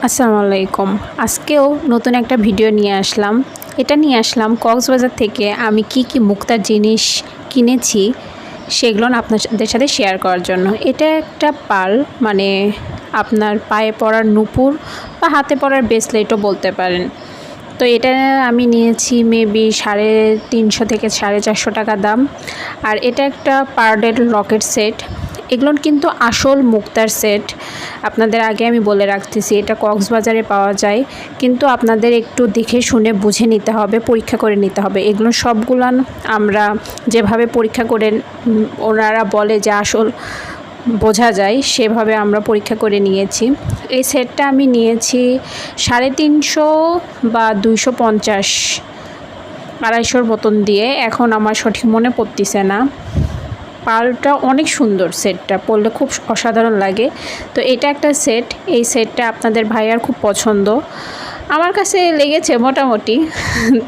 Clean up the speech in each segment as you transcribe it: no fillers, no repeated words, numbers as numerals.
আসসালামু আলাইকুম। আজকেও নতুন একটা ভিডিও নিয়ে আসলাম। এটা নিয়ে আসলাম কক্সবাজার থেকে আমি কি মুক্তার জিনিস কিনেছি সেগুলো আপনাদের সাথে শেয়ার করার জন্য। এটা একটা পার্ল, মানে আপনার পায়ে পরার নূপুর বা হাতে পরার ব্রেসলেটও বলতে পারেন। তো এটা আমি নিয়েছি মেবি 350 থেকে 450 টাকা দাম। আর এটা একটা পার্লের লকেট সেট। এগুলো কিন্তু আসল মুক্তার সেট। আপনাদের আগে আমি বলে রাখতেছি, এটা কক্সবাজারে পাওয়া যায়, কিন্তু আপনাদের একটু দেখে শুনে বুঝে নিতে হবে, পরীক্ষা করে নিতে হবে। এগুলো সবগুলান আমরা যেভাবে পরীক্ষা করে ওনারা বলে যে আসল বোঝা যায়, সেভাবে আমরা পরীক্ষা করে নিয়েছি। এই সেটটা আমি নিয়েছি 350 বা 250, 250 মতন দিয়ে। এখন আমার সঠিক মনে পড়তেছে না। পার্লটা অনেক সুন্দর, সেটটা পরলে খুব অসাধারণ লাগে। তো এটা একটা সেট, এই সেটটা আপনাদের ভাইয়ার খুব পছন্দ, আমার কাছে লেগেছে মোটামুটি।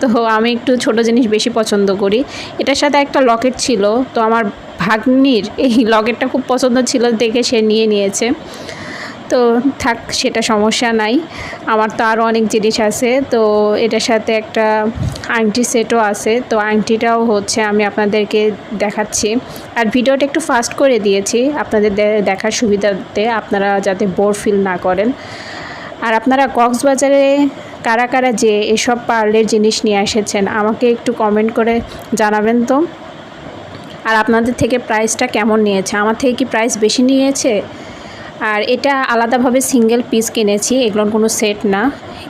তো আমি একটু ছোট জিনিস বেশি পছন্দ করি। এটার সাথে একটা লকেট ছিল, তো আমার ভাগ্নির এই লকেটটা খুব পছন্দ ছিল দেখে সে নিয়েছে। তো থাক, সেটা সমস্যা নাই, আমার তো আরও অনেক জিনিস আছে। তো এটার সাথে একটা আংটি সেটও আছে। তো আংটিটাও হচ্ছে আমি আপনাদেরকে দেখাচ্ছি। আর ভিডিওটা একটু ফাস্ট করে দিয়েছি আপনাদের দেখার সুবিধাতে, আপনারা যাতে বোর ফিল না করেন। আর আপনারা কক্সবাজারে কারা কারা যে এসব পার্লের জিনিস নিয়ে এসেছেন আমাকে একটু কমেন্ট করে জানাবেন তো। আর আপনাদের থেকে প্রাইসটা কেমন নিয়েছে, আমার থেকে কি প্রাইস বেশি নিয়েছে? আর এটা আলাদাভাবে সিঙ্গেল পিস কিনেছি, এগুলোর কোনো সেট না।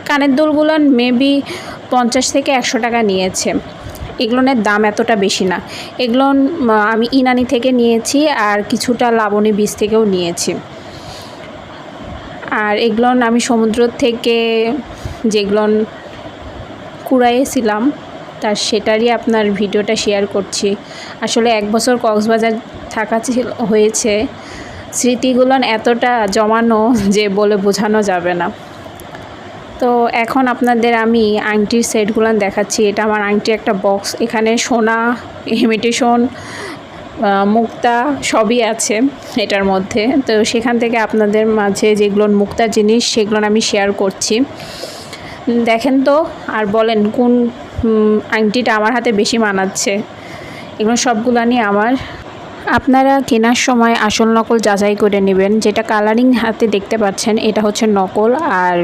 কানের দুলগুলো মেবি 50 থেকে 100 টাকা নিয়েছে। এগুলোর দাম এতটা বেশি না। এগুলো আমি ইনানি থেকে নিয়েছি, আর কিছুটা লাবণী বীজ থেকেও নিয়েছি। আর এগুলো আমি সমুদ্র থেকে যেগুলো কুড়াইয়েছিলাম তার সেটারই আপনার ভিডিওটা শেয়ার করছি। আসলে 1 বছর কক্সবাজার থাকা হয়েছে, স্মৃতিগুলো এতটা জমানো যে বলে বোঝানো যাবে না। তো এখন আপনাদের আমি আংটির সেটগুলো দেখাচ্ছি। এটা আমার আংটি একটা বক্স, এখানে সোনা, ইমিটেশন, মুক্তা সবই আছে এটার মধ্যে। তো সেখান থেকে আপনাদের মাঝে যেগুলো মুক্তার জিনিস সেগুলো আমি শেয়ার করছি। দেখেন তো আর বলেন কোন আংটিটা আমার হাতে বেশি মানাচ্ছে। এগুলো সবগুলো নিয়ে আমার। আপনারা কেনার সময় আসল নকল যাচাই করে নেবেন। যেটা কালারিং হাতে দেখতে পাচ্ছেন এটা হচ্ছে নকল, আর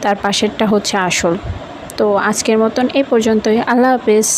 তার পাশেরটা হচ্ছে আসল। তো আজকের মতন এই পর্যন্তই। আল্লাহ হাফেজ।